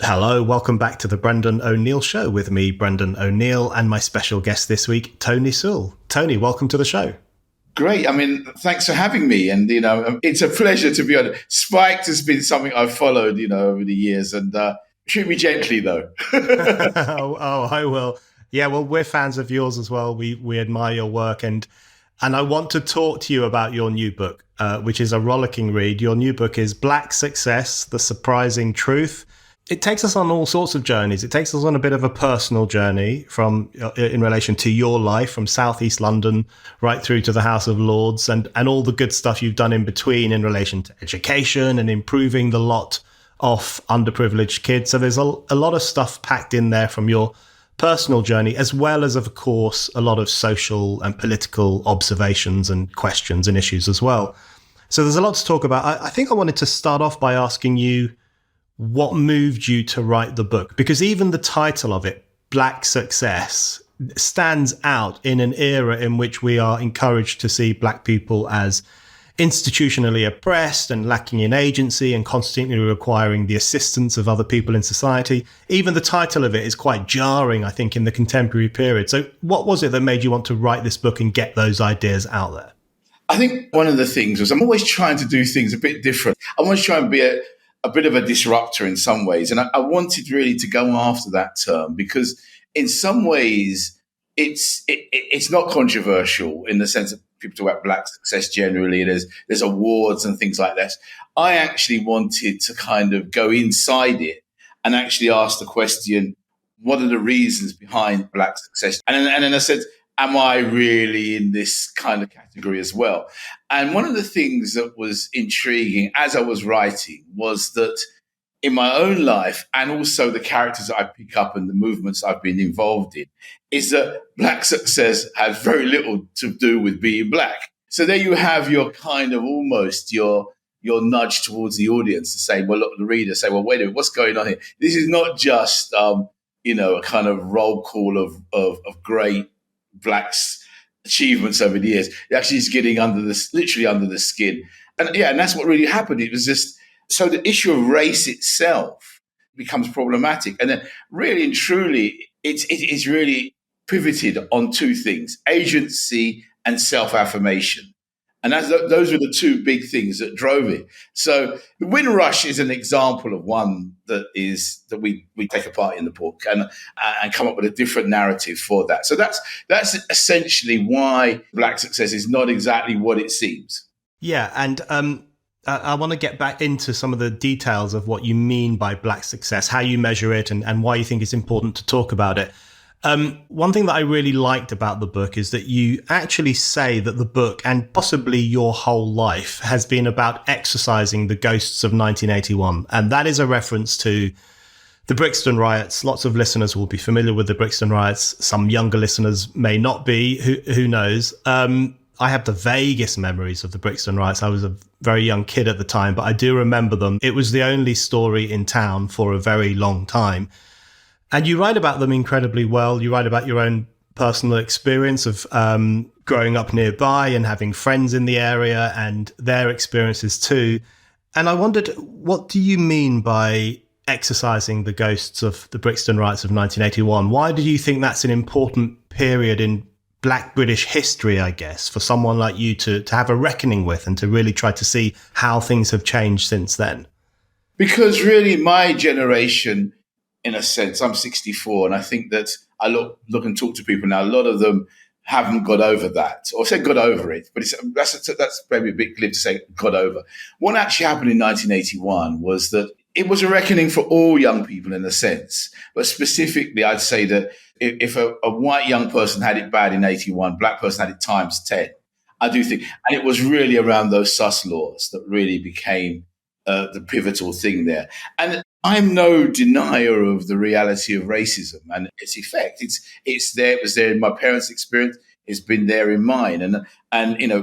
Hello, welcome back to the Brendan O'Neill Show with me, Brendan O'Neill, and my special guest this week, Tony Sewell. Tony, welcome to the show. Great. I mean, thanks for having me. And, it's a pleasure to be on. Spiked has been something I've followed, over the years. And treat me gently, though. I will. Yeah, well, we're fans of yours as well. We admire your work. And I want to talk to you about your new book, which is a rollicking read. Your new book is Black Success, The Surprising Truth. It takes us on all sorts of journeys. It takes us on a bit of a personal journey in relation to your life from Southeast London right through to the House of Lords and all the good stuff you've done in between in relation to education and improving the lot of underprivileged kids. So there's a lot of stuff packed in there from your personal journey, as well as, of course, a lot of social and political observations and questions and issues as well. So there's a lot to talk about. I think I wanted to start off by asking you, what moved you to write the book? Because even the title of it, Black Success, stands out in an era in which we are encouraged to see Black people as institutionally oppressed and lacking in agency and constantly requiring the assistance of other people in society. Even the title of it is quite jarring, I think, in the contemporary period. So what was it that made you want to write this book and get those ideas out there? I think one of the things was I'm always trying to do things a bit different. I always try and be a bit of a disruptor in some ways. And I wanted really to go after that term because in some ways it's not controversial in the sense that people talk about Black success generally. There's awards and things like that. I actually wanted to kind of go inside it and actually ask the question, what are the reasons behind Black success? And then I said, am I really in this kind of category as well? And one of the things that was intriguing as I was writing was that in my own life and also the characters that I pick up and the movements I've been involved in is that Black success has very little to do with being Black. So there you have your kind of almost your nudge towards the audience to say, well, look, the reader say, well, wait a minute, what's going on here? This is not just, a kind of roll call of great Blacks' achievements over the years. It actually is getting literally under the skin. And that's what really happened. It was just, so the issue of race itself becomes problematic. And then really and truly, it's really pivoted on two things, agency and self-affirmation. And those were the two big things that drove it. So the Windrush is an example of one that we take apart in the book and come up with a different narrative for that. So that's essentially why Black success is not exactly what it seems. Yeah, and I want to get back into some of the details of what you mean by Black success, how you measure it, and why you think it's important to talk about it. One thing that I really liked about the book is that you actually say that the book and possibly your whole life has been about exorcising the ghosts of 1981. And that is a reference to the Brixton riots. Lots of listeners will be familiar with the Brixton riots. Some younger listeners may not be. Who knows? I have the vaguest memories of the Brixton riots. I was a very young kid at the time, but I do remember them. It was the only story in town for a very long time. And you write about them incredibly well. You write about your own personal experience of growing up nearby and having friends in the area and their experiences too. And I wondered, what do you mean by exorcising the ghosts of the Brixton riots of 1981? Why do you think that's an important period in Black British history, I guess, for someone like you to have a reckoning with and to really try to see how things have changed since then? Because really my generation, in a sense, I'm 64, and I think that I look and talk to people now. A lot of them haven't got over that, or say got over it, but that's maybe a bit glib to say got over. What actually happened in 1981 was that it was a reckoning for all young people in a sense, but specifically, I'd say that if a white young person had it bad in 81, Black person had it times 10. I do think, and it was really around those sus laws that really became the pivotal thing there. And I'm no denier of the reality of racism and its effect. It's there. It was there in my parents' experience. It's been there in mine. And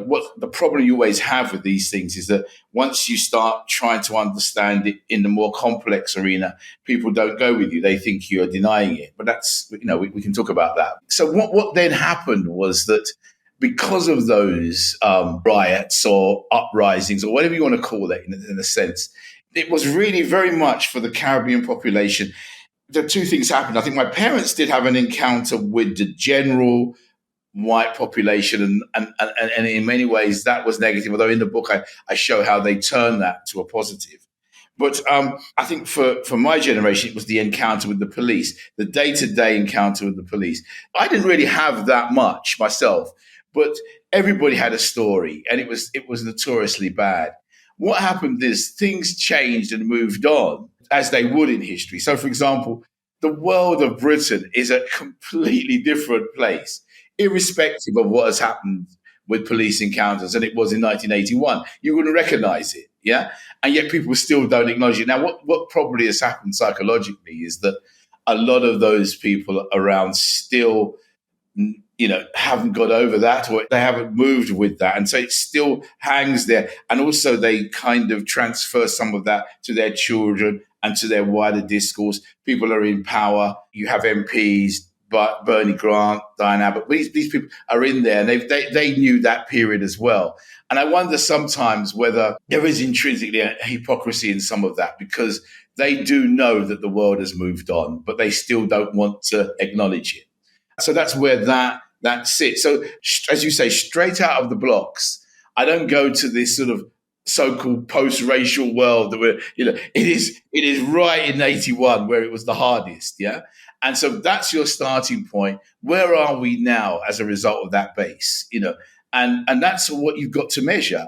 what the problem you always have with these things is that once you start trying to understand it in the more complex arena, people don't go with you. They think you are denying it. But that's, we can talk about that. So what then happened was that because of those riots or uprisings or whatever you want to call it in a sense, it was really very much for the Caribbean population. The two things happened. I think my parents did have an encounter with the general white population, and in many ways that was negative. Although in the book I show how they turned that to a positive. But I think for my generation, it was the encounter with the police, the day-to-day encounter with the police. I didn't really have that much myself, but everybody had a story, and it was notoriously bad. What happened is things changed and moved on as they would in history. So, for example, the world of Britain is a completely different place, irrespective of what has happened with police encounters, and it was in 1981. You wouldn't recognize it, yeah? And yet people still don't acknowledge it. Now, what probably has happened psychologically is that a lot of those people around still, haven't got over that, or they haven't moved with that. And so it still hangs there. And also they kind of transfer some of that to their children and to their wider discourse. People are in power. You have MPs, but Bernie Grant, Diane Abbott, these people are in there, and they knew that period as well. And I wonder sometimes whether there is intrinsically a hypocrisy in some of that, because they do know that the world has moved on, but they still don't want to acknowledge it. So that's where that sits. So as you say, straight out of the blocks, I don't go to this sort of so-called post-racial world that it is right in 81 where it was the hardest, yeah? And so that's your starting point. Where are we now as a result of that base, And that's what you've got to measure,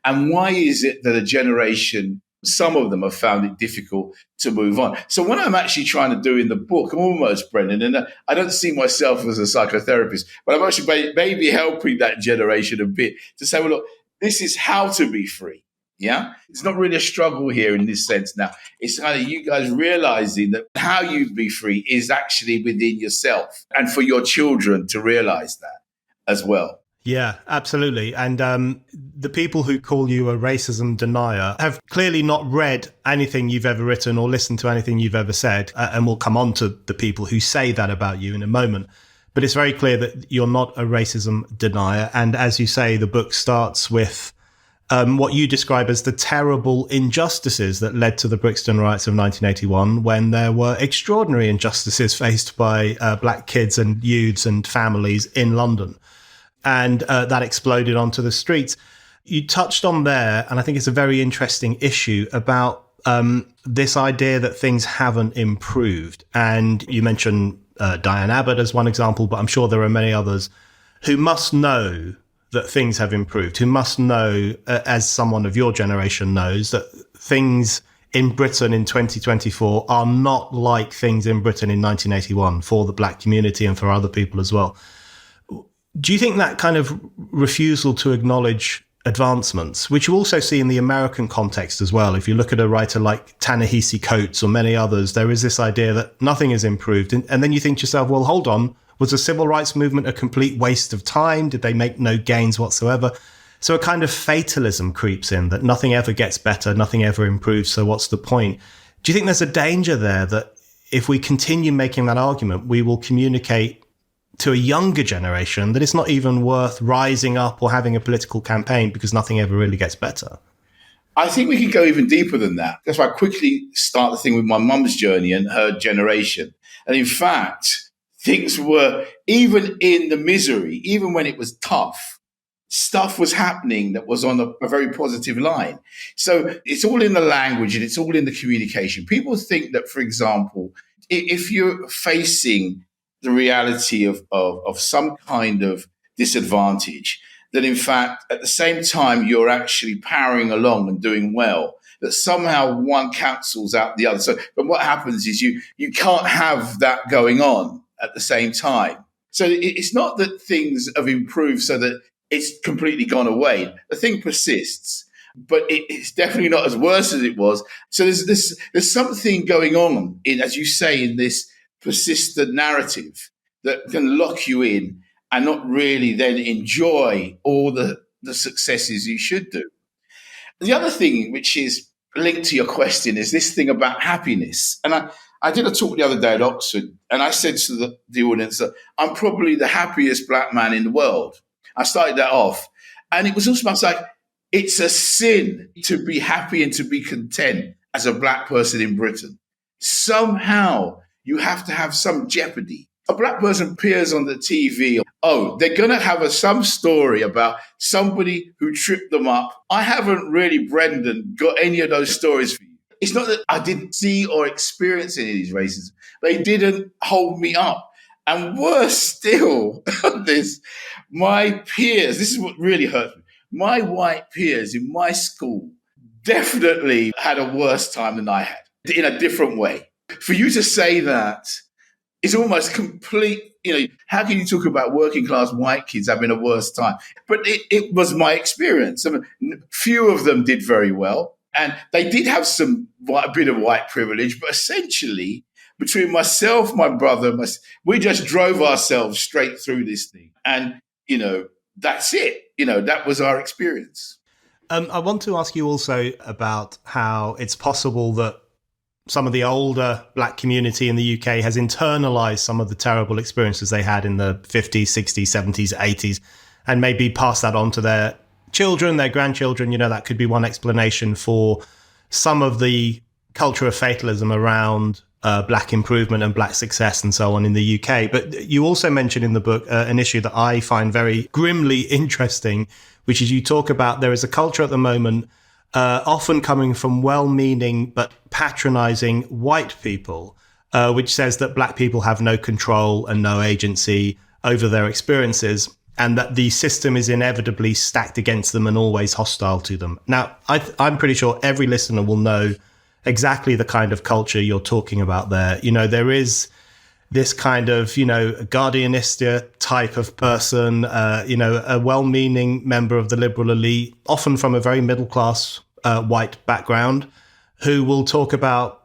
And why is it that a generation, some of them have found it difficult to move on? So what I'm actually trying to do in the book, I'm almost, Brendan, and I don't see myself as a psychotherapist, but I'm actually maybe helping that generation a bit to say, well, look, this is how to be free. Yeah, it's not really a struggle here in this sense now. It's kind of you guys realizing that how you be free is actually within yourself, and for your children to realize that as well. Yeah, absolutely. And the people who call you a racism denier have clearly not read anything you've ever written or listened to anything you've ever said. And we'll come on to the people who say that about you in a moment. But it's very clear that you're not a racism denier. And as you say, the book starts with what you describe as the terrible injustices that led to the Brixton riots of 1981, when there were extraordinary injustices faced by black kids and youths and families in London. And that exploded onto the streets. You touched on there, and I think it's a very interesting issue about this idea that things haven't improved. And you mentioned Diane Abbott as one example, but I'm sure there are many others who must know that things have improved, who must know, as someone of your generation knows, that things in Britain in 2024 are not like things in Britain in 1981 for the black community and for other people as well. Do you think that kind of refusal to acknowledge advancements, which you also see in the American context as well, if you look at a writer like Ta-Nehisi Coates or many others, there is this idea that nothing has improved. And then you think to yourself, well, hold on, was the civil rights movement a complete waste of time? Did they make no gains whatsoever? So a kind of fatalism creeps in, that nothing ever gets better, nothing ever improves, so what's the point? Do you think there's a danger there that if we continue making that argument, we will communicate to a younger generation that it's not even worth rising up or having a political campaign because nothing ever really gets better? I think we can go even deeper than that. That's why I quickly start the thing with my mum's journey and her generation. And in fact, things were, even in the misery, even when it was tough, stuff was happening that was on a very positive line. So it's all in the language and it's all in the communication. People think that, for example, if you're facing the reality of some kind of disadvantage, that in fact, at the same time, you're actually powering along and doing well, that somehow one cancels out the other. So, but what happens is you can't have that going on at the same time. So it's not that things have improved so that it's completely gone away. The thing persists, but it's definitely not as worse as it was. So there's something going on in, as you say, in this persistent narrative that can lock you in and not really then enjoy all the successes you should do. The other thing, which is linked to your question, is this thing about happiness. And I did a talk the other day at Oxford, and I said to the audience that I'm probably the happiest black man in the world. I started that off. And it was also, I was like, it's a sin to be happy and to be content as a black person in Britain, somehow you have to have some jeopardy. A black person appears on the TV. Oh, they're going to have some story about somebody who tripped them up. I haven't really, Brendan, got any of those stories for you. It's not that I didn't see or experience any of these races. They didn't hold me up. And worse still, my peers, this is what really hurts me. My white peers in my school definitely had a worse time than I had in a different way. For you to say that is almost complete, how can you talk about working class white kids having a worse time? But it was my experience. I mean, few of them did very well. And they did have a bit of white privilege, but essentially, between myself, my brother, we just drove ourselves straight through this thing. And, that's it. That was our experience. I want to ask you also about how it's possible that some of the older black community in the UK has internalized some of the terrible experiences they had in the 50s, 60s, 70s, 80s, and maybe pass that on to their children, their grandchildren. That could be one explanation for some of the culture of fatalism around black improvement and black success and so on in the UK. But you also mentioned in the book an issue that I find very grimly interesting, which is you talk about there is a culture at the moment often coming from well-meaning but patronizing white people, which says that black people have no control and no agency over their experiences, and that the system is inevitably stacked against them and always hostile to them. Now, I'm pretty sure every listener will know exactly the kind of culture you're talking about there. There is this kind of, guardianista type of person, a well-meaning member of the liberal elite, often from a very middle-class white background, who will talk about,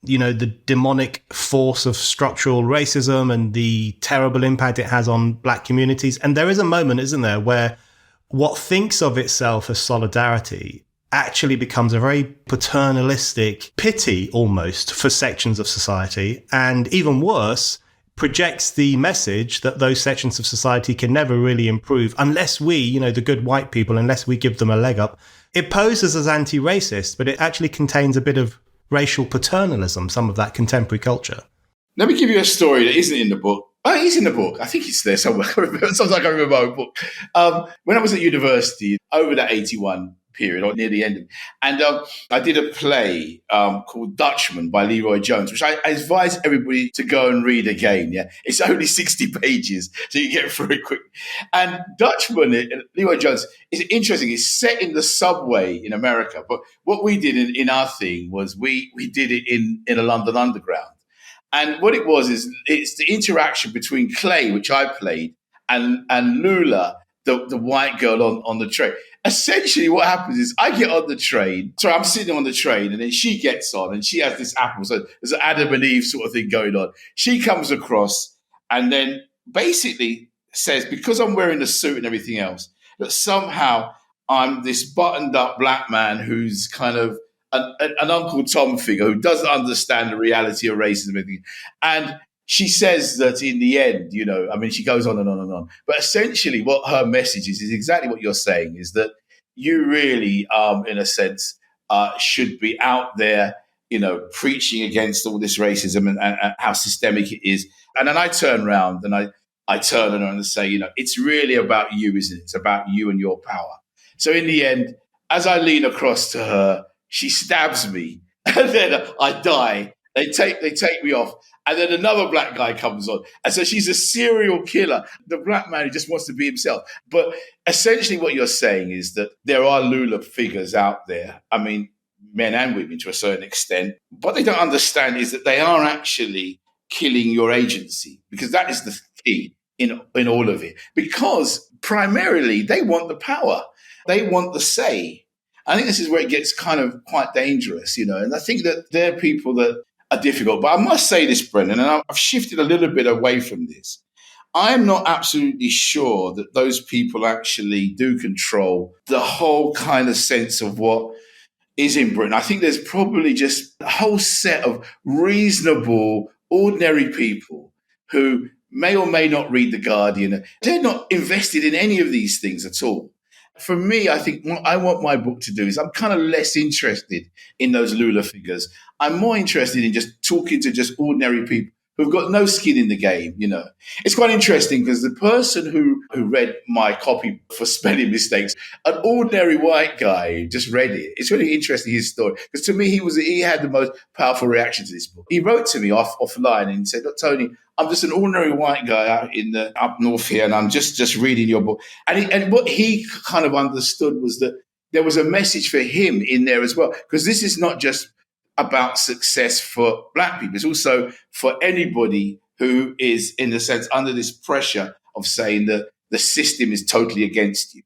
the demonic force of structural racism and the terrible impact it has on black communities. And there is a moment, isn't there, where what thinks of itself as solidarity actually becomes a very paternalistic pity almost for sections of society, and even worse, projects the message that those sections of society can never really improve unless we, the good white people, unless we give them a leg up. It poses as anti-racist, but it actually contains a bit of racial paternalism, some of that contemporary culture. Let me give you a story that isn't in the book. Oh, it is in the book. I think it's there somewhere. Sometimes I can't remember my own book. When I was at university, over that 81 period, or near the end. And I did a play called Dutchman by Leroy Jones, which I advise everybody to go and read again. Yeah, it's only 60 pages, so you get through it quick. And Dutchman, Leroy Jones, is interesting. It's set in the subway in America, but what we did in our thing was we did it in a London Underground. And what it was is it's the interaction between Clay, which I played, and Lula, the white girl on the train. Essentially, what happens is I get on the train. So I'm sitting on the train, and then she gets on, and she has this apple. So there's an Adam and Eve sort of thing going on. She comes across and then basically says, because I'm wearing a suit and everything else, that somehow I'm this buttoned up black man who's kind of an Uncle Tom figure who doesn't understand the reality of racism and everything. And she says that in the end, she goes on and on and on. But essentially what her message is exactly what you're saying, is that you really, in a sense, should be out there, preaching against all this racism and how systemic it is. And then I turn around and I turn around and say, it's really about you, isn't it? It's about you and your power. So in the end, as I lean across to her, she stabs me and then I die. They take me off. And then another black guy comes on. And so she's a serial killer, the black man who just wants to be himself. But essentially what you're saying is that there are Lula figures out there. I mean, men and women to a certain extent. What they don't understand is that they are actually killing your agency, because that is the key in all of it. Because primarily they want the power. They want the say. I think this is where it gets kind of quite dangerous, and I think that there are people that are difficult. But I must say this, Brendan, and I've shifted a little bit away from this. I'm not absolutely sure that those people actually do control the whole kind of sense of what is in Britain. I think there's probably just a whole set of reasonable, ordinary people who may or may not read The Guardian. They're not invested in any of these things at all. For me, I think what I want my book to do is I'm kind of less interested in those Lula figures. I'm more interested in just talking to just ordinary people who've got no skin in the game, you know. It's quite interesting because the person who read my copy for spelling mistakes, an ordinary white guy just read it. It's really interesting, his story. Because to me, he had the most powerful reaction to this book. He wrote to me offline and he said, "Look, Tony, I'm just an ordinary white guy out in the up north here, and I'm just reading your book." And what he kind of understood was that there was a message for him in there as well, because this is not just about success for black people. It's also for anybody who is, in a sense, under this pressure of saying that the system is totally against you.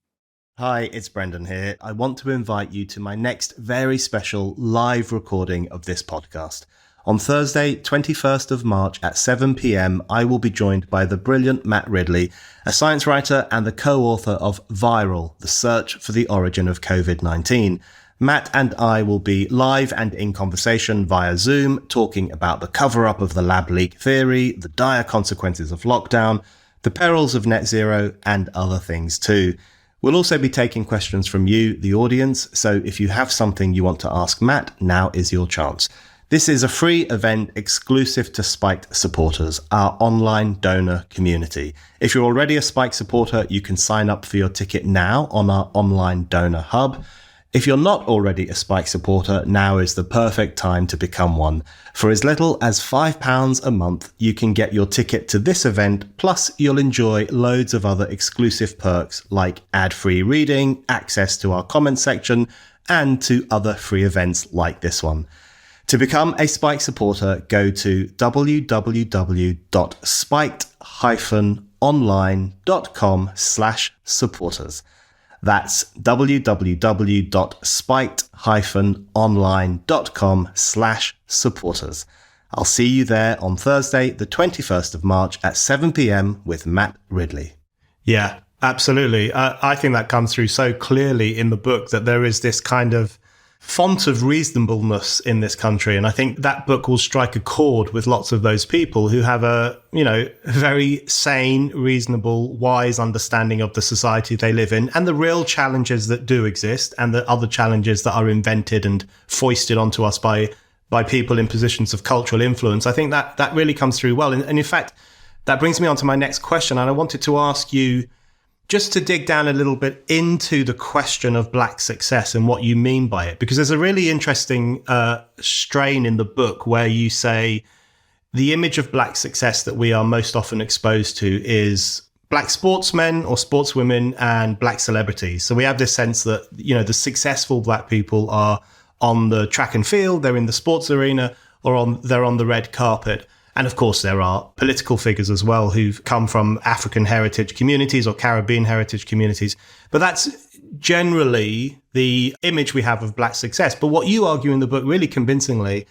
Hi, it's Brendan here. I want to invite you to my next very special live recording of this podcast. On Thursday, 21st of March at 7 p.m, I will be joined by the brilliant Matt Ridley, a science writer and the co-author of Viral, The Search for the Origin of COVID-19. Matt and I will be live and in conversation via Zoom, talking about the cover-up of the lab leak theory, the dire consequences of lockdown, the perils of net zero, and other things too. We'll also be taking questions from you, the audience, so if you have something you want to ask Matt, now is your chance. This is a free event exclusive to Spiked supporters, our online donor community. If you're already a Spiked supporter, you can sign up for your ticket now on our online donor hub. If you're not already a Spike supporter, now is the perfect time to become one. For as little as £5 a month, you can get your ticket to this event, plus you'll enjoy loads of other exclusive perks like ad-free reading, access to our comment section, and to other free events like this one. To become a Spike supporter, go to www.spiked-online.com/supporters. That's www.spiked-online.com/supporters. I'll see you there on Thursday, the 21st of March at 7 p.m. with Matt Ridley. Yeah, absolutely. I think that comes through so clearly in the book that there is this kind of font of reasonableness in this country. And I think that book will strike a chord with lots of those people who have a, very sane, reasonable, wise understanding of the society they live in and the real challenges that do exist and the other challenges that are invented and foisted onto us by people in positions of cultural influence. I think that really comes through well. And in fact, that brings me on to my next question. And I wanted to ask you, just to dig down a little bit into the question of black success and what you mean by it, because there's a really interesting strain in the book where you say the image of black success that we are most often exposed to is black sportsmen or sportswomen and black celebrities. So we have this sense that, the successful black people are on the track and field, they're in the sports arena, or they're on the red carpet. And of course, there are political figures as well who've come from African heritage communities or Caribbean heritage communities. But that's generally the image we have of black success. But what you argue in the book really convincingly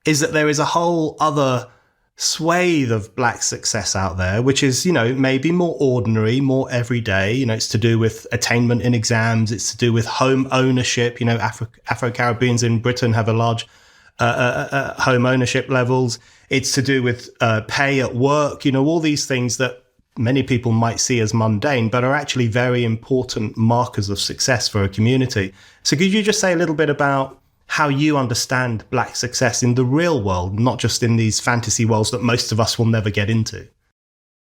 is that there is a whole other swathe of black success out there, which is, maybe more ordinary, more everyday. It's to do with attainment in exams. It's to do with home ownership. Afro-Caribbeans in Britain have a large home ownership levels. It's to do with pay at work, all these things that many people might see as mundane, but are actually very important markers of success for a community. So could you just say a little bit about how you understand black success in the real world, not just in these fantasy worlds that most of us will never get into?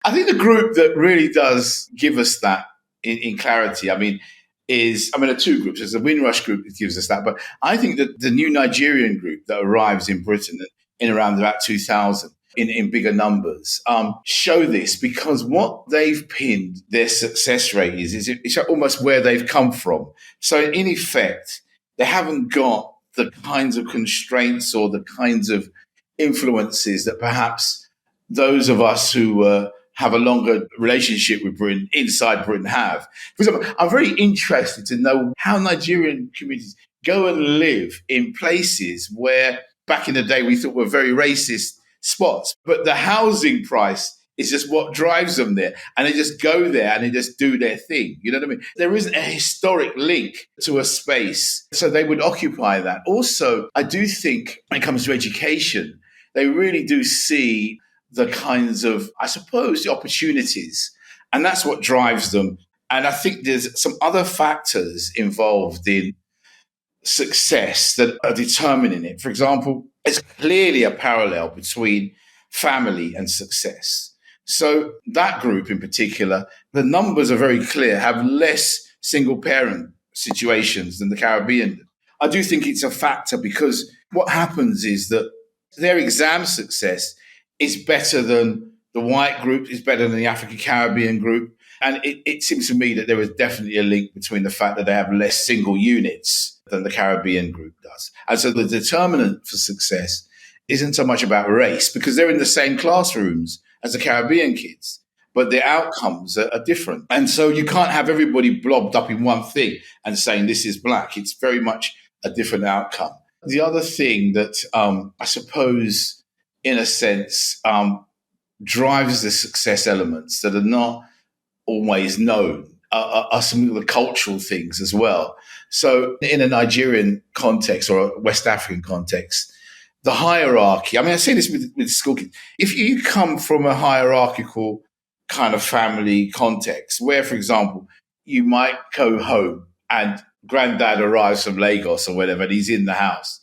I think the group that really does give us that in clarity, there are two groups. There's the Windrush group that gives us that, but I think that the new Nigerian group that arrives in Britain in around about 2000 in bigger numbers show this, because what they've pinned their success rate is it's almost where they've come from. So in effect, they haven't got the kinds of constraints or the kinds of influences that perhaps those of us who have a longer relationship with Britain, inside Britain, have. For example, I'm very interested to know how Nigerian communities go and live in places where back in the day we thought were very racist spots, but the housing price is just what drives them there. And they just go there and they just do their thing. You know what I mean? There isn't a historic link to a space, so they would occupy that. Also, I do think when it comes to education, they really do see the kinds of, I suppose, the opportunities. And that's what drives them. And I think there's some other factors involved in success that are determining it. For example, there's clearly a parallel between family and success. So that group in particular, the numbers are very clear, have less single parent situations than the Caribbean. I do think it's a factor because what happens is that their exam success is better than the white group, is better than the African Caribbean group. And it seems to me that there is definitely a link between the fact that they have less single units than the Caribbean group does. And so the determinant for success isn't so much about race because they're in the same classrooms as the Caribbean kids, but the outcomes are different. And so you can't have everybody blobbed up in one thing and saying this is black. It's very much a different outcome. The other thing that I suppose, in a sense, drives the success elements that are not always known are some of the cultural things as well. So in a Nigerian context or a West African context, the hierarchy, I mean, I say this with school kids. If you come from a hierarchical kind of family context where, for example, you might go home and granddad arrives from Lagos or whatever, and he's in the house,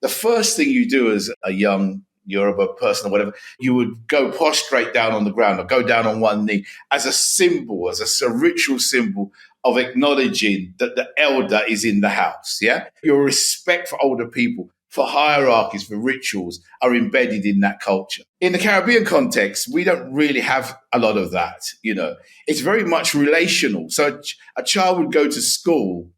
the first thing you do as a young Yoruba person or whatever, you would go prostrate down on the ground or go down on one knee as a symbol, as a ritual symbol of acknowledging that the elder is in the house. Yeah. Your respect for older people, for hierarchies, for rituals are embedded in that culture. In the Caribbean context, we don't really have a lot of that. It's very much relational. So a child would go to school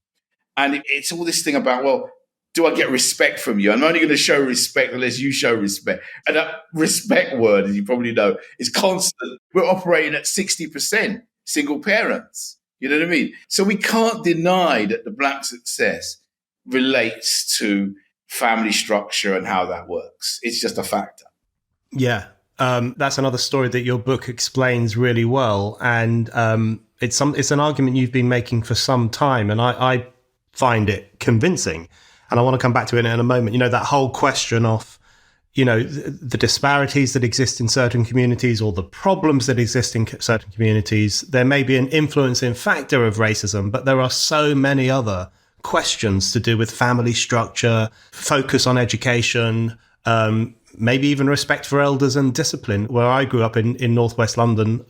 and it's all this thing about, well, do I get respect from you? I'm only going to show respect unless you show respect. And that respect word, as you probably know, is constant. We're operating at 60% single parents. You know what I mean? So we can't deny that the black success relates to family structure and how that works. It's just a factor. Yeah. That's another story that your book explains really well. And it's an argument you've been making for some time. And I find it convincing. And I want to come back to it in a moment. That whole question of, the disparities that exist in certain communities or the problems that exist in certain communities. There may be an influencing factor of racism, but there are so many other questions to do with family structure, focus on education, maybe even respect for elders and discipline. Where I grew up in Northwest London,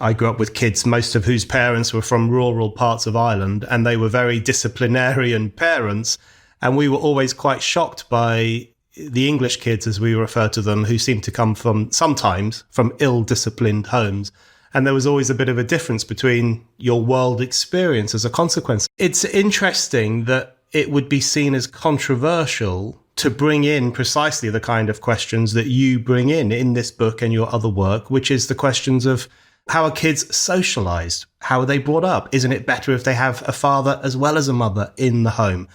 I grew up with kids, most of whose parents were from rural parts of Ireland, and they were very disciplinarian parents. And we were always quite shocked by the English kids, as we refer to them, who seemed to come sometimes from ill-disciplined homes. And there was always a bit of a difference between your world experience as a consequence. It's interesting that it would be seen as controversial to bring in precisely the kind of questions that you bring in this book and your other work, which is the questions of how are kids socialized? How are they brought up? Isn't it better if they have a father as well as a mother in the home?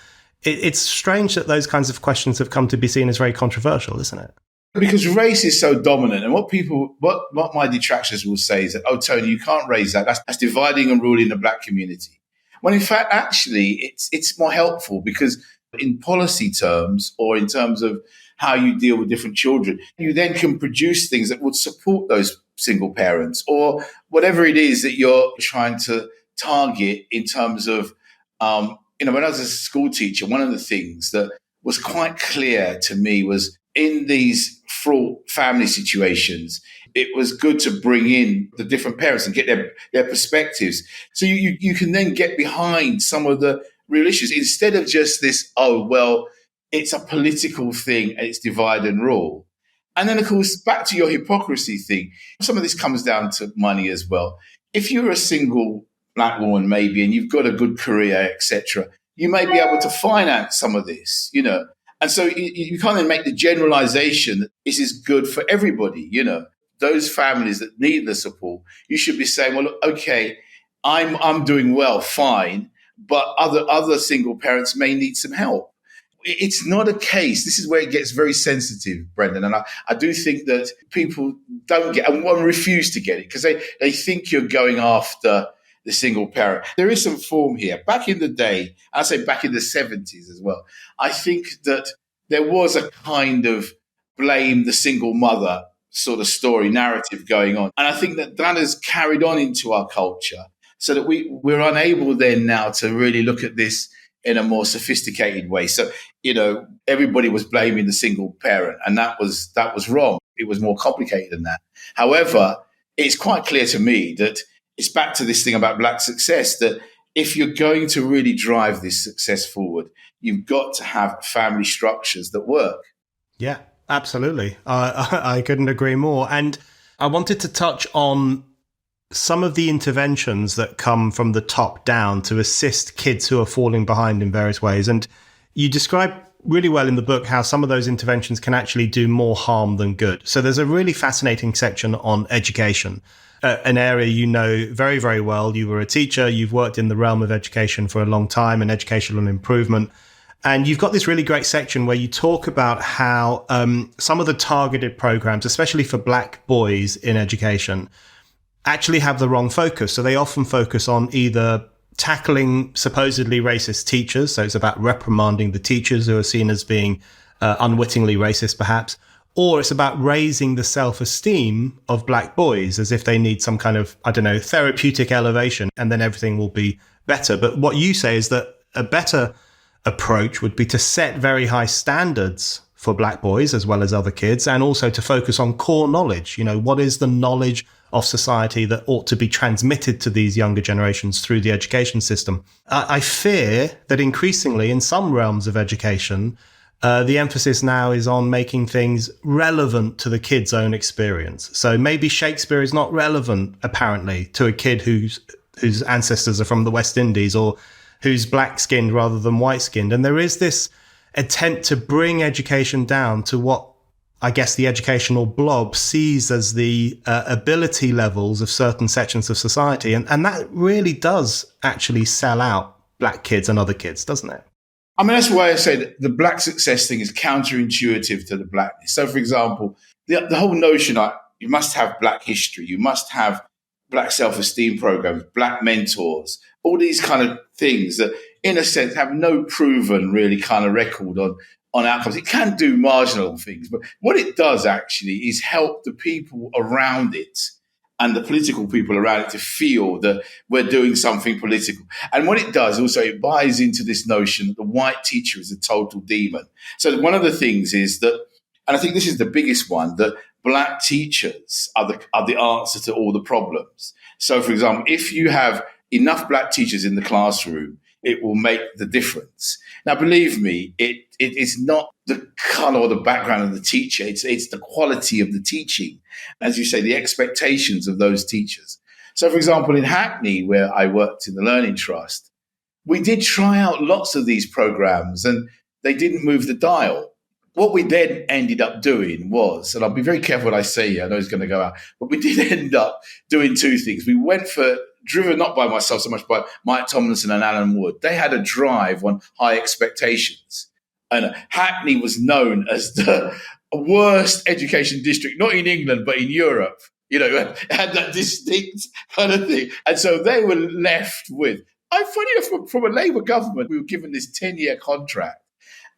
It's strange that those kinds of questions have come to be seen as very controversial, isn't it? Because race is so dominant, and what my detractors will say is that, oh, Tony, you can't raise that. That's dividing and ruling the black community. When in fact, actually, it's more helpful because in policy terms or in terms of how you deal with different children, you then can produce things that would support those single parents or whatever it is that you're trying to target in terms of when I was a school teacher, one of the things that was quite clear to me was in these fraught family situations, it was good to bring in the different parents and get their perspectives. So you can then get behind some of the real issues instead of just this, oh, well, it's a political thing and it's divide and rule. And then, of course, back to your hypocrisy thing, some of this comes down to money as well. If you're a single black woman, maybe, and you've got a good career, etc., you may be able to finance some of this, And so you can't then make the generalization that this is good for everybody, Those families that need the support, you should be saying, well, look, okay, I'm doing well, fine, but other single parents may need some help. It's not a case. This is where it gets very sensitive, Brendan. And I do think that people don't get and refuse to get it because they think you're going after the single parent. There is some form here. Back in the day, I say back in the 70s as well, I think that there was a kind of blame the single mother sort of story narrative going on. And I think that has carried on into our culture. so that we're unable then now to really look at this in a more sophisticated way. So, everybody was blaming the single parent, and that was wrong. It was more complicated than that. However, it's quite clear to me that it's back to this thing about Black success, that if you're going to really drive this success forward, you've got to have family structures that work. Yeah, absolutely. I couldn't agree more. And I wanted to touch on some of the interventions that come from the top down to assist kids who are falling behind in various ways. And you describe really well in the book how some of those interventions can actually do more harm than good. So there's a really fascinating section on education, an area you know very, very well. You were a teacher. You've worked in the realm of education for a long time and educational improvement. And you've got this really great section where you talk about how some of the targeted programs, especially for Black boys in education, actually have the wrong focus. So they often focus on either tackling supposedly racist teachers. So it's about reprimanding the teachers who are seen as being unwittingly racist, perhaps. Or it's about raising the self-esteem of Black boys as if they need some kind of, therapeutic elevation, and then everything will be better. But what you say is that a better approach would be to set very high standards for Black boys as well as other kids, and also to focus on core knowledge. What is the knowledge of society that ought to be transmitted to these younger generations through the education system? I fear that increasingly in some realms of education, the emphasis now is on making things relevant to the kid's own experience. So maybe Shakespeare is not relevant, apparently, to a kid whose ancestors are from the West Indies, or who's black-skinned rather than white-skinned. And there is this attempt to bring education down to what I guess the educational blob sees as the ability levels of certain sections of society. And that really does actually sell out Black kids and other kids, doesn't it? I mean, that's why I say that the Black success thing is counterintuitive to the Blackness. So, for example, the whole notion that you must have Black history, you must have Black self-esteem programs, Black mentors, all these kind of things that, in a sense, have no proven really kind of record on outcomes. It can do marginal things, but what it does actually is help the people around it and the political people around it to feel that we're doing something political. And what it does also, it buys into this notion that the white teacher is a total demon. So one of the things is that, and I think this is the biggest one, that Black teachers are the answer to all the problems. So, for example, if you have enough Black teachers in the classroom, it will make the difference. Now, believe me, it is not the color or the background of the teacher. It's the quality of the teaching. As you say, the expectations of those teachers. So, for example, in Hackney, where I worked in the Learning Trust, we did try out lots of these programs and they didn't move the dial. What we then ended up doing was, and I'll be very careful what I say here, I know it's going to go out, but we did end up doing two things. We went for, driven not by myself so much, by Mike Tomlinson and Alan Wood. They had a drive on high expectations. And Hackney was known as the worst education district, not in England, but in Europe. It had that distinct kind of thing. And so they were left with, funny enough, from a Labour government, we were given this 10-year contract.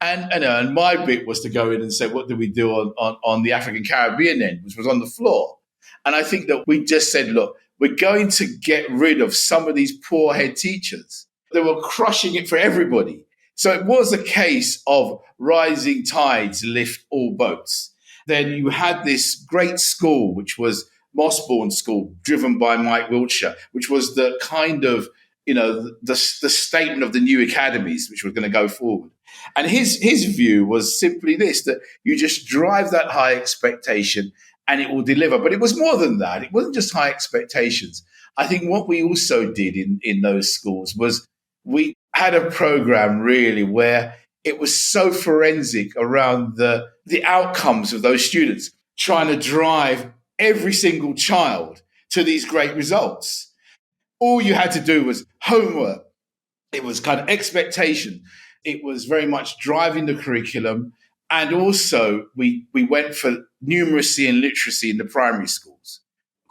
And my bit was to go in and say, what do we do on the African Caribbean end, which was on the floor. And I think that we just said, look, we're going to get rid of some of these poor head teachers. They were crushing it for everybody. So it was a case of rising tides lift all boats. Then you had this great school, which was Mossbourne School, driven by Mike Wiltshire, which was the kind of, the statement of the new academies, which were going to go forward. And his view was simply this, that you just drive that high expectation and it will deliver. But it was more than that. It wasn't just high expectations. I think what we also did in those schools was we had a program really where it was so forensic around the outcomes of those students, trying to drive every single child to these great results. All you had to do was homework. It was kind of expectation. It was very much driving the curriculum. And also we went for numeracy and literacy in the primary schools,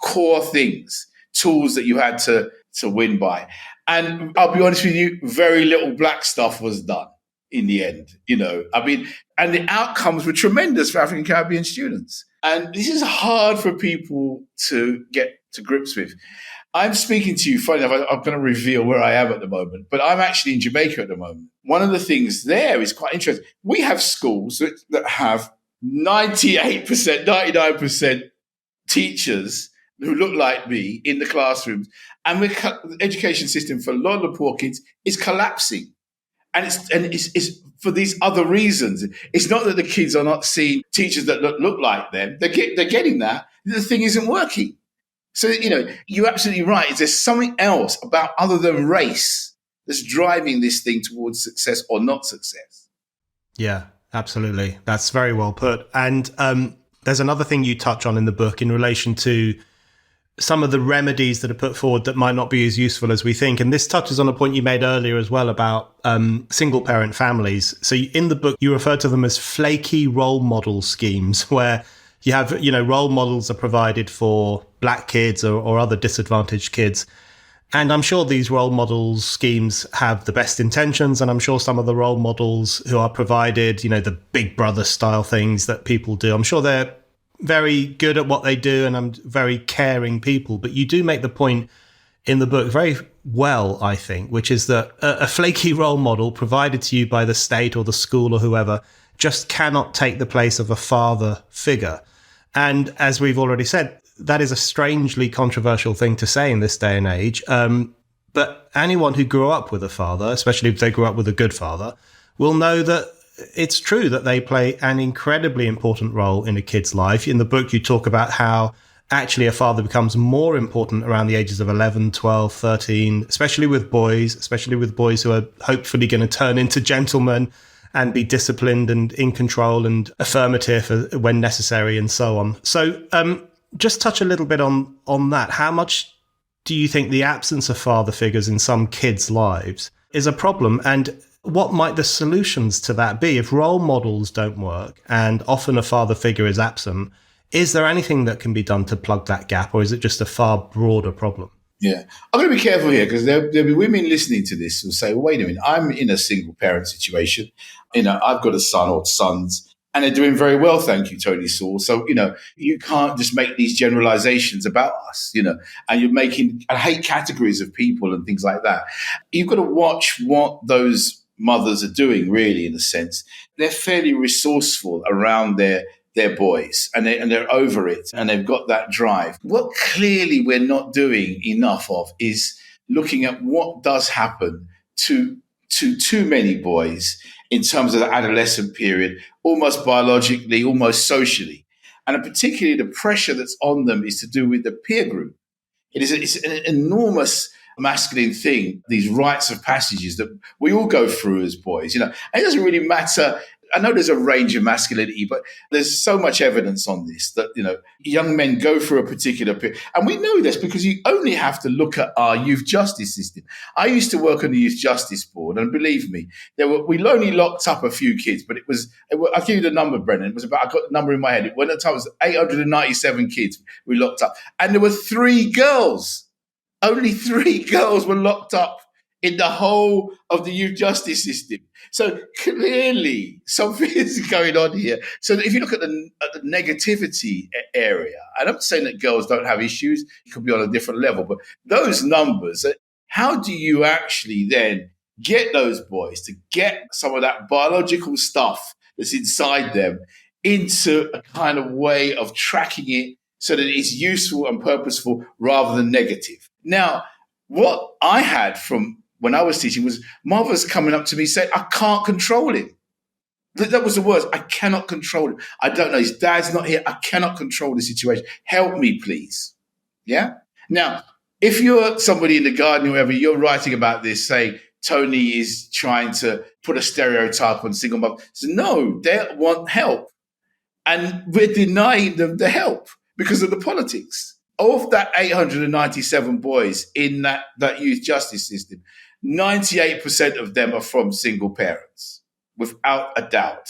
core things, tools that you had to win by. And I'll be honest with you, very little Black stuff was done in the end, and the outcomes were tremendous for African Caribbean students. And this is hard for people to get to grips with. I'm speaking to you, funny enough, I'm going to reveal where I am at the moment, but I'm actually in Jamaica at the moment. One of the things there is quite interesting. We have schools that have 98%, 99% teachers who look like me in the classrooms. And the education system for a lot of the poor kids is collapsing. And it's for these other reasons. It's not that the kids are not seeing teachers that look like them. They're getting that. The thing isn't working. So, you're absolutely right. Is there something else about other than race that's driving this thing towards success or not success? Yeah, absolutely. That's very well put. And there's another thing you touch on in the book in relation to some of the remedies that are put forward that might not be as useful as we think. And this touches on a point you made earlier as well about single parent families. So in the book, you refer to them as flaky role model schemes, where you have, role models are provided for black kids or other disadvantaged kids. And I'm sure these role models schemes have the best intentions. And I'm sure some of the role models who are provided, the Big Brother style things that people do, I'm sure they're very good at what they do and I'm very caring people. But you do make the point in the book very well, I think, which is that a flaky role model provided to you by the state or the school or whoever just cannot take the place of a father figure. And as we've already said, that is a strangely controversial thing to say in this day and age. But anyone who grew up with a father, especially if they grew up with a good father, will know that it's true that they play an incredibly important role in a kid's life. In the book, you talk about how actually a father becomes more important around the ages of 11, 12, 13, especially with boys who are hopefully going to turn into gentlemen and be disciplined and in control and affirmative when necessary and so on. So just touch a little bit on that. How much do you think the absence of father figures in some kids' lives is a problem? And what might the solutions to that be? If role models don't work and often a father figure is absent, is there anything that can be done to plug that gap, or is it just a far broader problem? Yeah, I'm going to be careful here because there'll be women listening to this who'll say, well, wait a minute, I'm in a single parent situation. I've got a son or sons and they're doing very well. Thank you, Tony Sewell. So, you can't just make these generalizations about us, and you're making, I hate categories of people and things like that. You've got to watch what those mothers are doing, really, in a sense. They're fairly resourceful around their boys and they're over it and they've got that drive. What clearly we're not doing enough of is looking at what does happen to too many boys in terms of the adolescent period, almost biologically, almost socially. And particularly the pressure that's on them is to do with the peer group. It's an enormous masculine thing, these rites of passages that we all go through as boys, and it doesn't really matter. I know there's a range of masculinity, but there's so much evidence on this that, young men go through a particular period. And we know this because you only have to look at our youth justice system. I used to work on the youth justice board, and believe me, we only locked up a few kids, but I'll give you the number, Brennan. I got the number in my head. At the time, it was 897 kids we locked up. And there were 3 girls. Only 3 girls were locked up in the whole of the youth justice system. So clearly something is going on here. So if you look at the negativity area, and I'm not saying that girls don't have issues, it could be on a different level, but those numbers, how do you actually then get those boys to get some of that biological stuff that's inside them into a kind of way of tracking it so that it's useful and purposeful rather than negative? Now, what I had from when I was teaching was mothers coming up to me saying, I can't control him. That was the words. I cannot control him. I don't know. His dad's not here. I cannot control the situation. Help me, please. Yeah? Now, if you're somebody in the garden, whoever, you're writing about this, say, Tony is trying to put a stereotype on single mothers. So no, they want help. And we're denying them the help because of the politics. Of that 897 boys in that youth justice system, 98% of them are from single parents, without a doubt.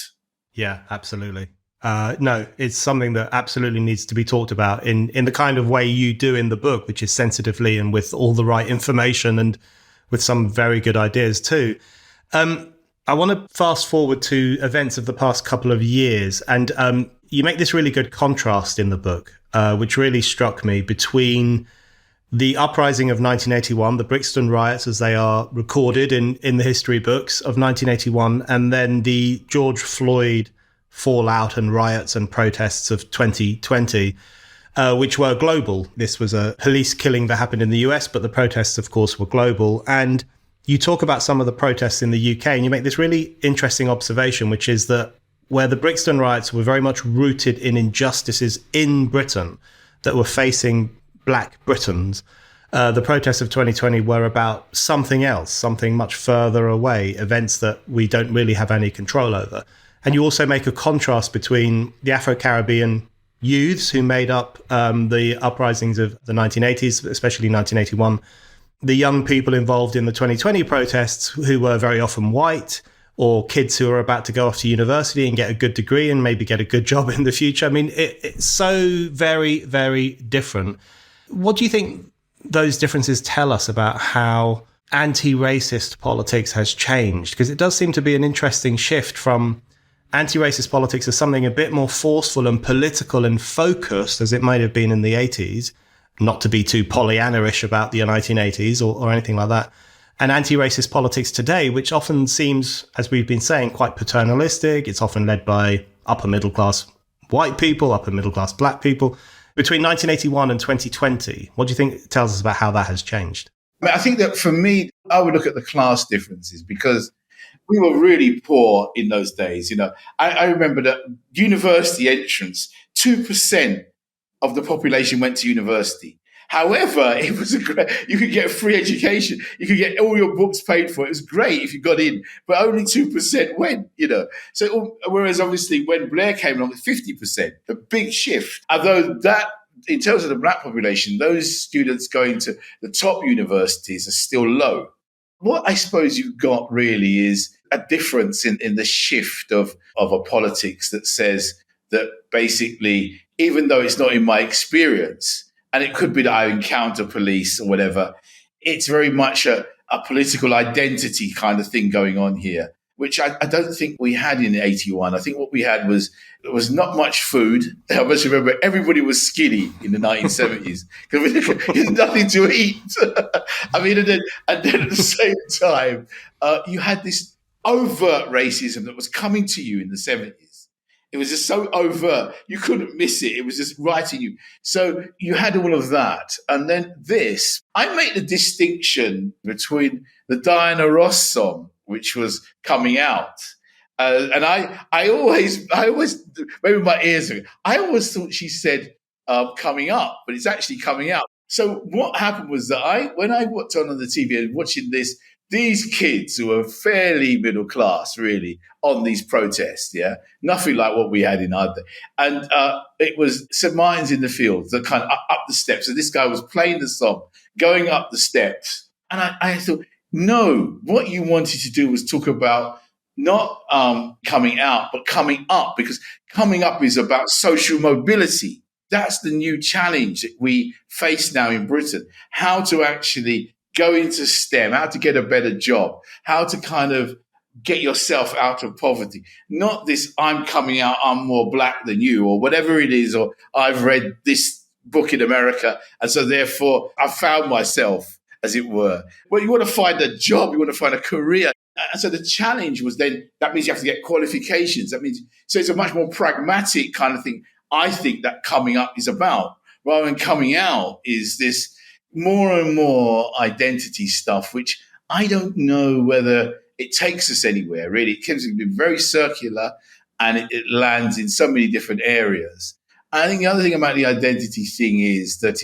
Yeah, absolutely. No, it's something that absolutely needs to be talked about in the kind of way you do in the book, which is sensitively and with all the right information and with some very good ideas too. I want to fast forward to events of the past couple of years, and you make this really good contrast in the book which really struck me between the uprising of 1981, the Brixton riots as they are recorded in the history books of 1981, and then the George Floyd fallout and riots and protests of 2020, which were global. This was a police killing that happened in the US, but the protests, of course, were global. And you talk about some of the protests in the UK, and you make this really interesting observation, which is that where the Brixton riots were very much rooted in injustices in Britain that were facing Black Britons, the protests of 2020 were about something else, something much further away, events that we don't really have any control over. And you also make a contrast between the Afro-Caribbean youths who made up the uprisings of the 1980s, especially 1981, the young people involved in the 2020 protests who were very often white, or kids who are about to go off to university and get a good degree and maybe get a good job in the future. I mean, it's so very, very different. What do you think those differences tell us about how anti-racist politics has changed? Because it does seem to be an interesting shift from anti-racist politics as something a bit more forceful and political and focused, as it might have been in the 80s, not to be too Pollyanna-ish about the 1980s or anything like that, and anti-racist politics today, which often seems, as we've been saying, quite paternalistic. It's often led by upper middle class white people, upper middle class Black people. Between 1981 and 2020, what do you think it tells us about how that has changed? I think that for me, I would look at the class differences because we were really poor in those days. You know, I remember that university entrance, 2% of the population went to university. However, it was you could get a free education. You could get all your books paid for. It was great if you got in, but only 2% went, you know. So, whereas obviously when Blair came along, 50%, a big shift. Although that, in terms of the Black population, those students going to the top universities are still low. What I suppose you've got really is a difference in the shift of a politics that says that basically, even though it's not in my experience, and it could be that I encounter police or whatever, it's very much a political identity kind of thing going on here, which I don't think we had in 81. I think what we had was not much food. I must remember everybody was skinny in the 1970s because there's nothing to eat. I mean, and then at the same time, you had this overt racism that was coming to you in the 70s. It was just so overt. You couldn't miss it. It was just right in you. So you had all of that. And then this, I make the distinction between the Diana Ross song, which was coming out. And I always, maybe my ears are, I always thought she said coming up, but it's actually coming out. So what happened was that when I watched on the TV and watching this, these kids who were fairly middle class, really, on these protests, yeah, nothing like what we had in other. And it was St. Martin's in the Fields, the kind of up the steps. So this guy was playing the song, going up the steps. And I thought, no, what you wanted to do was talk about not coming out, but coming up, because coming up is about social mobility. That's the new challenge that we face now in Britain, how to actually go into STEM, how to get a better job, how to kind of get yourself out of poverty. Not this, I'm coming out, I'm more Black than you, or whatever it is, or I've read this book in America, and so therefore I found myself, as it were. Well, you want to find a job, you want to find a career. And so the challenge was then, that means you have to get qualifications. That means, so it's a much more pragmatic kind of thing, I think, that coming up is about. Rather than coming out is this more and more identity stuff, which I don't know whether it takes us anywhere, really. It tends to be very circular and it lands in so many different areas. I think the other thing about the identity thing is that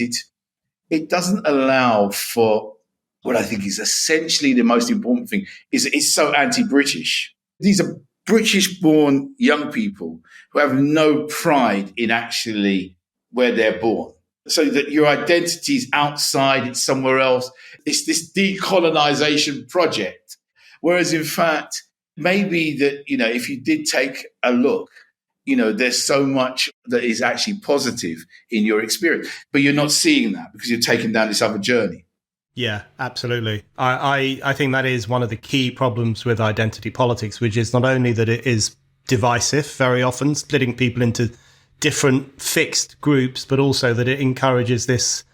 it doesn't allow for what I think is essentially the most important thing, is it's so anti-British. These are British-born young people who have no pride in actually where they're born. So that your identity is outside, it's somewhere else. It's this decolonization project. Whereas in fact, maybe that, you know, if you did take a look, you know, there's so much that is actually positive in your experience, but you're not seeing that because you're taking down this other journey. Yeah, absolutely. I think that is one of the key problems with identity politics, which is not only that it is divisive very often, splitting people into different fixed groups, but also that it encourages this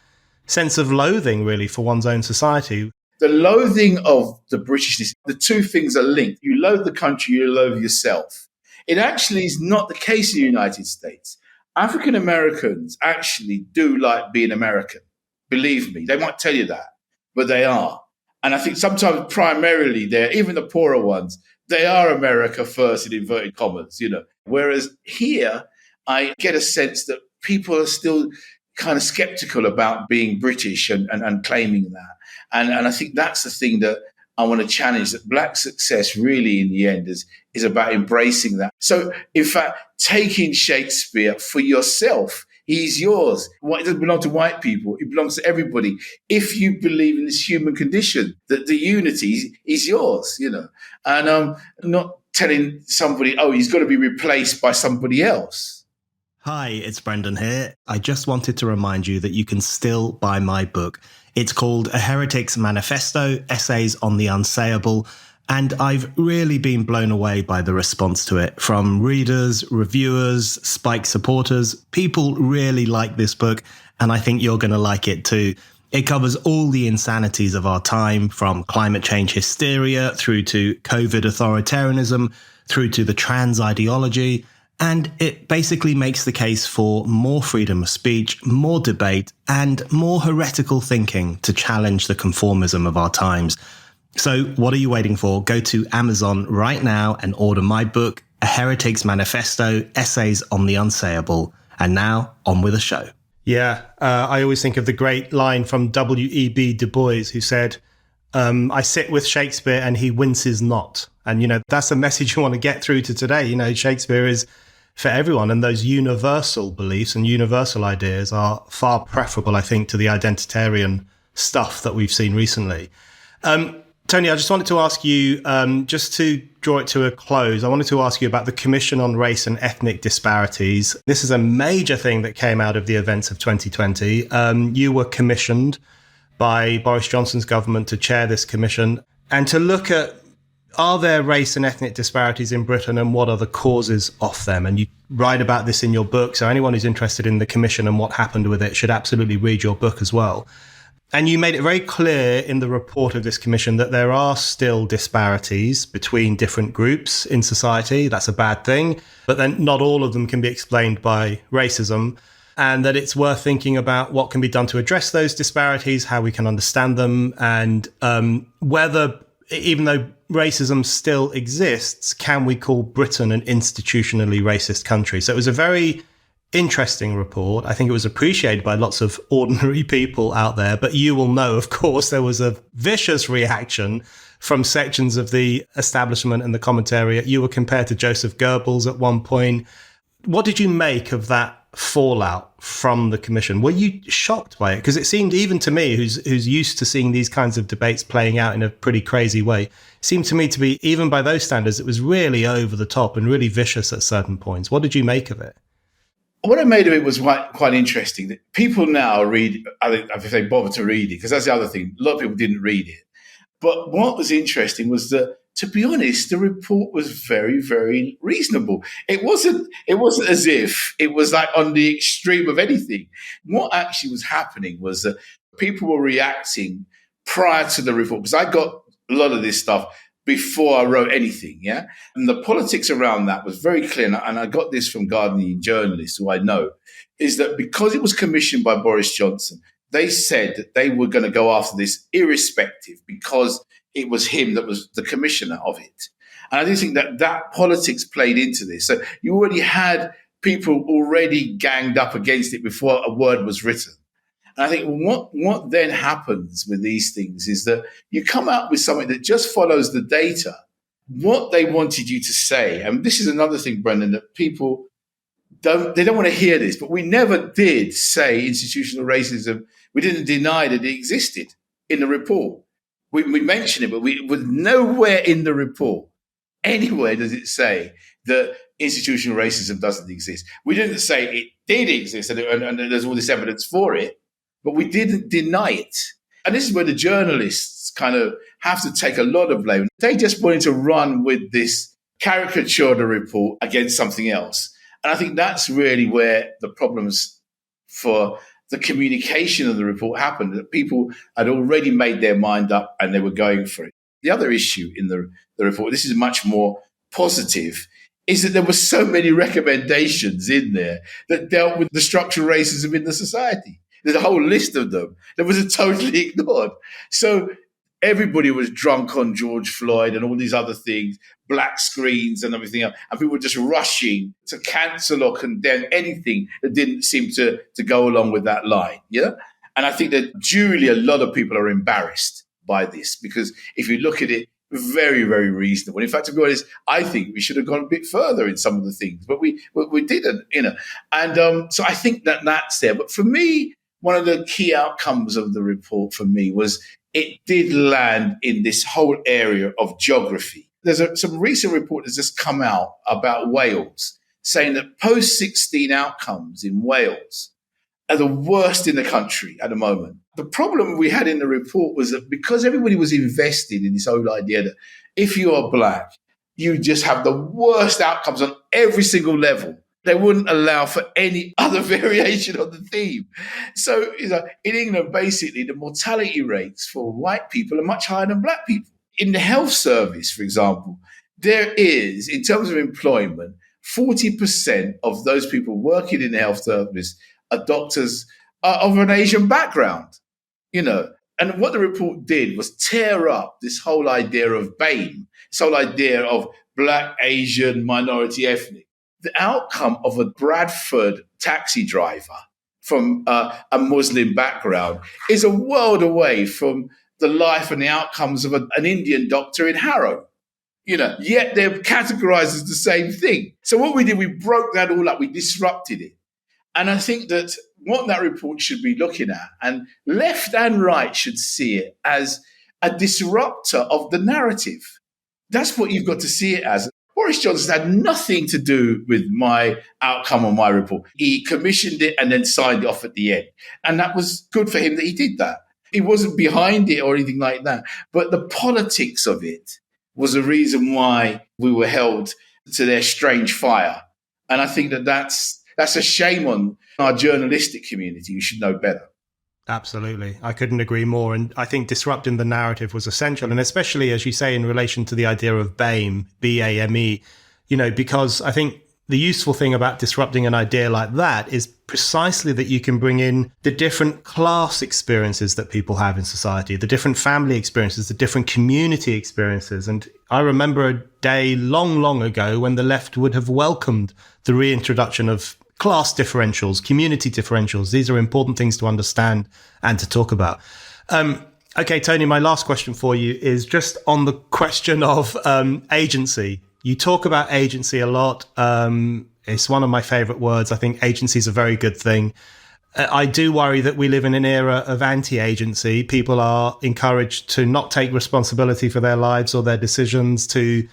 sense of loathing, really, for one's own society. The loathing of the Britishness, the two things are linked. You loathe the country, you loathe yourself. It actually is not the case in the United States. African Americans actually do like being American. Believe me, they might tell you that, but they are. And I think sometimes primarily they're, even the poorer ones, they are America first in inverted commas, you know. Whereas here, I get a sense that people are still kind of skeptical about being British and claiming that. And I think that's the thing that I want to challenge, that Black success really in the end is about embracing that. So, in fact, taking Shakespeare for yourself. He's yours. It doesn't belong to white people. It belongs to everybody. If you believe in this human condition, that the unity is yours, you know. And not telling somebody, oh, he's got to be replaced by somebody else. Hi, it's Brendan here. I just wanted to remind you that you can still buy my book. It's called A Heretic's Manifesto, Essays on the Unsayable. And I've really been blown away by the response to it from readers, reviewers, Spike supporters. People really like this book, and I think you're going to like it too. It covers all the insanities of our time, from climate change hysteria through to COVID authoritarianism, through to the trans ideology. And it basically makes the case for more freedom of speech, more debate, and more heretical thinking to challenge the conformism of our times. So what are you waiting for? Go to Amazon right now and order my book, A Heretic's Manifesto, Essays on the Unsayable. And now, on with the show. Yeah, I always think of the great line from W.E.B. Du Bois, who said, I sit with Shakespeare and he winces not. And, you know, that's the message you want to get through to today. You know, Shakespeare is for everyone. And those universal beliefs and universal ideas are far preferable, I think, to the identitarian stuff that we've seen recently. Tony, I just wanted to ask you, just to draw it to a close, I wanted to ask you about the Commission on Race and Ethnic Disparities. This is a major thing that came out of the events of 2020. You were commissioned by Boris Johnson's government to chair this commission and to look at, are there race and ethnic disparities in Britain and what are the causes of them? And you write about this in your book. So anyone who's interested in the commission and what happened with it should absolutely read your book as well. And you made it very clear in the report of this commission that there are still disparities between different groups in society. That's a bad thing. But then not all of them can be explained by racism. And that it's worth thinking about what can be done to address those disparities, how we can understand them, and whether, even though racism still exists, can we call Britain an institutionally racist country? So it was a very interesting report. I think it was appreciated by lots of ordinary people out there, but you will know, of course, there was a vicious reaction from sections of the establishment and the commentariat. You were compared to Joseph Goebbels at one point. What did you make of that fallout from the commission? Were you shocked by it? Because it seemed, even to me, who's used to seeing these kinds of debates playing out in a pretty crazy way, it seemed to me to be, even by those standards, it was really over the top and really vicious at certain points. What did you make of it? What I made of it was quite interesting. That people now read, I think, if they bother to read it, because that's the other thing. A lot of people didn't read it. But what was interesting was that, to be honest, the report was very, very reasonable. It wasn't as if it was like on the extreme of anything. What actually was happening was that people were reacting prior to the report, because I got a lot of this stuff before I wrote anything, yeah? And the politics around that was very clear, and I got this from Guardian journalists who I know, is that because it was commissioned by Boris Johnson, they said that they were going to go after this irrespective, because it was him that was the commissioner of it. And I do think that politics played into this. So you already had people already ganged up against it before a word was written. And I think what then happens with these things is that you come out with something that just follows the data, what they wanted you to say. And this is another thing, Brendan, that people don't want to hear this, but we never did say institutional racism. We didn't deny that it existed in the report. We mentioned it, but we was nowhere in the report, anywhere does it say that institutional racism doesn't exist. We didn't say it did exist and there's all this evidence for it, but we didn't deny it. And this is where the journalists kind of have to take a lot of blame. They just wanted to run with this caricature of the report against something else. And I think that's really where the problems for the communication of the report happened, that people had already made their mind up and they were going for it. The other issue in the report, this is much more positive, is that there were so many recommendations in there that dealt with the structural racism in the society. There's a whole list of them that was totally ignored. So everybody was drunk on George Floyd and all these other things, black screens and everything else. And people were just rushing to cancel or condemn anything that didn't seem to go along with that line. Yeah. And I think that duly a lot of people are embarrassed by this, because if you look at it, very, very reasonable. In fact, to be honest, I think we should have gone a bit further in some of the things, but we didn't, And so I think that that's there. But for me, one of the key outcomes of the report for me was it did land in this whole area of geography. There's some recent report that's just come out about Wales, saying that post-16 outcomes in Wales are the worst in the country at the moment. The problem we had in the report was that because everybody was invested in this whole idea that if you are black, you just have the worst outcomes on every single level. They wouldn't allow for any other variation of the theme. So, in England, basically, the mortality rates for white people are much higher than black people. In the health service, for example, there is, in terms of employment, 40% of those people working in the health service are doctors of an Asian background, And what the report did was tear up this whole idea of BAME, this whole idea of black, Asian, minority, ethnic. The outcome of a Bradford taxi driver from a Muslim background is a world away from the life and the outcomes of an Indian doctor in Harrow. Yet they're categorized as the same thing. So what we did, we broke that all up, we disrupted it. And I think that what that report should be looking at, and left and right should see it as a disruptor of the narrative. That's what you've got to see it as. Boris Johnson had nothing to do with my outcome on my report. He commissioned it and then signed it off at the end. And that was good for him that he did that. He wasn't behind it or anything like that. But the politics of it was the reason why we were held to their strange fire. And I think that that's a shame on our journalistic community. You should know better. Absolutely. I couldn't agree more. And I think disrupting the narrative was essential. And especially, as you say, in relation to the idea of BAME, BAME, because I think the useful thing about disrupting an idea like that is precisely that you can bring in the different class experiences that people have in society, the different family experiences, the different community experiences. And I remember a day long, long ago when the left would have welcomed the reintroduction of class differentials, community differentials. These are important things to understand and to talk about. Okay, Tony, my last question for you is just on the question of agency. You talk about agency a lot. It's one of my favorite words. I think agency is a very good thing. I do worry that we live in an era of anti-agency. People are encouraged to not take responsibility for their lives or their decisions, to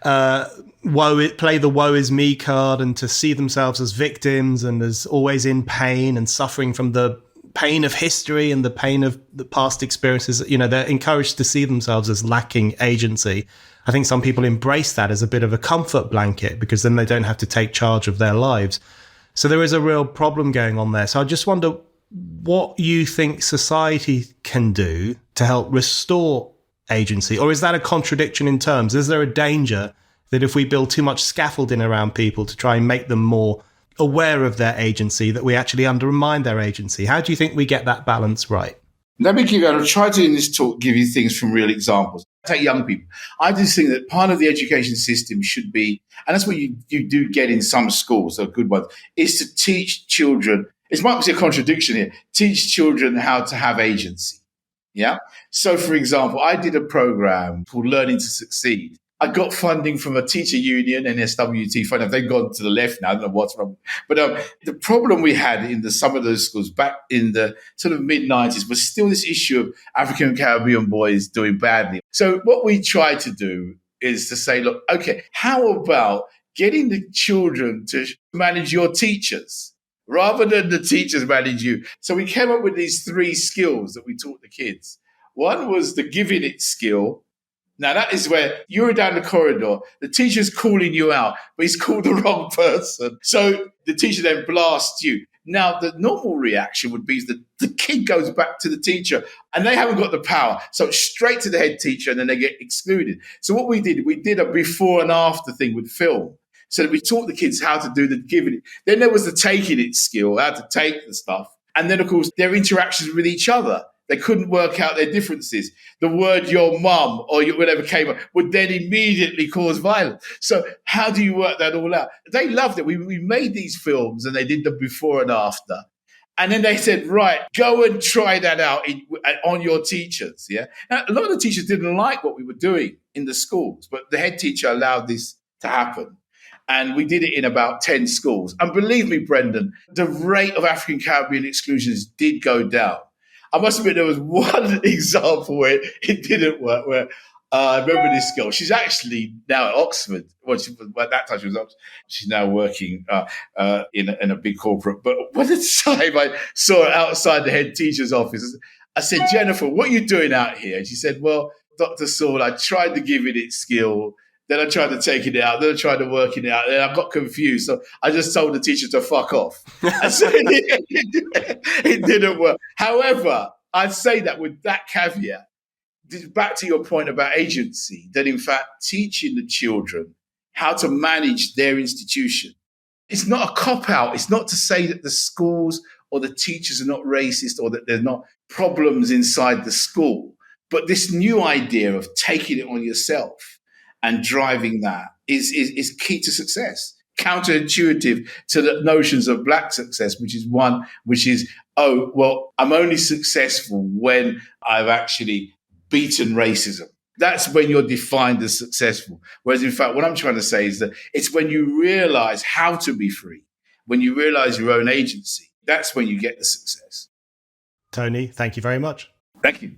play the woe is me card, and to see themselves as victims and as always in pain and suffering from the pain of history and the pain of the past experiences. They're encouraged to see themselves as lacking agency. I think some people embrace that as a bit of a comfort blanket because then they don't have to take charge of their lives. So there is a real problem going on there. So I just wonder what you think society can do to help restore agency, or is that a contradiction in terms? Is there a danger that if we build too much scaffolding around people to try and make them more aware of their agency, that we actually undermine their agency? How do you think we get that balance right? I'll try to in this talk give you things from real examples. Take young people. I just think that part of the education system should be, and that's what you do get in some schools, a good one, is to teach children, it might be a contradiction here, teach children how to have agency. Yeah. So, for example, I did a program called Learning to Succeed. I got funding from a teacher union, NSWT fund. They've gone to the left now. I don't know what's wrong. But the problem we had in some of those schools back in the sort of mid-90s was still this issue of African Caribbean boys doing badly. So what we tried to do is to say, look, okay, how about getting the children to manage your teachers rather than the teachers manage you? So we came up with these 3 skills that we taught the kids. One was the giving it skill. Now that is where you're down the corridor, the teacher's calling you out, but he's called the wrong person. So the teacher then blasts you. Now the normal reaction would be that the kid goes back to the teacher and they haven't got the power. So straight to the head teacher and then they get excluded. So what we did a before and after thing with film. So that we taught the kids how to do the giving it. Then there was the taking it skill, how to take the stuff. And then of course their interactions with each other. They couldn't work out their differences. The word your mum or whatever came up would then immediately cause violence. So how do you work that all out? They loved it. We made these films and they did the before and after. And then they said, right, go and try that out on your teachers. Yeah. Now, a lot of the teachers didn't like what we were doing in the schools, but the head teacher allowed this to happen. And we did it in about 10 schools. And believe me, Brendan, the rate of African Caribbean exclusions did go down. I must admit, there was one example where it didn't work, where I remember this girl. She's actually now at Oxford. Well, at that time, she was Oxford. She's now working in a big corporate. But by the time I saw her outside the head teacher's office, I said, Jennifer, what are you doing out here? And she said, well, Dr. Sewell, I tried to give it skill. Then I tried to take it out. Then I tried to work it out. Then I got confused. So I just told the teacher to fuck off. And so it didn't work. However, I'd say that with that caveat, back to your point about agency, that in fact, teaching the children how to manage their institution, it's not a cop-out. It's not to say that the schools or the teachers are not racist or that there's not problems inside the school. But this new idea of taking it on yourself and driving that is key to success. Counterintuitive to the notions of Black success, which is, oh, well, I'm only successful when I've actually beaten racism. That's when you're defined as successful. Whereas in fact, what I'm trying to say is that it's when you realize how to be free, when you realize your own agency, that's when you get the success. Tony, thank you very much. Thank you.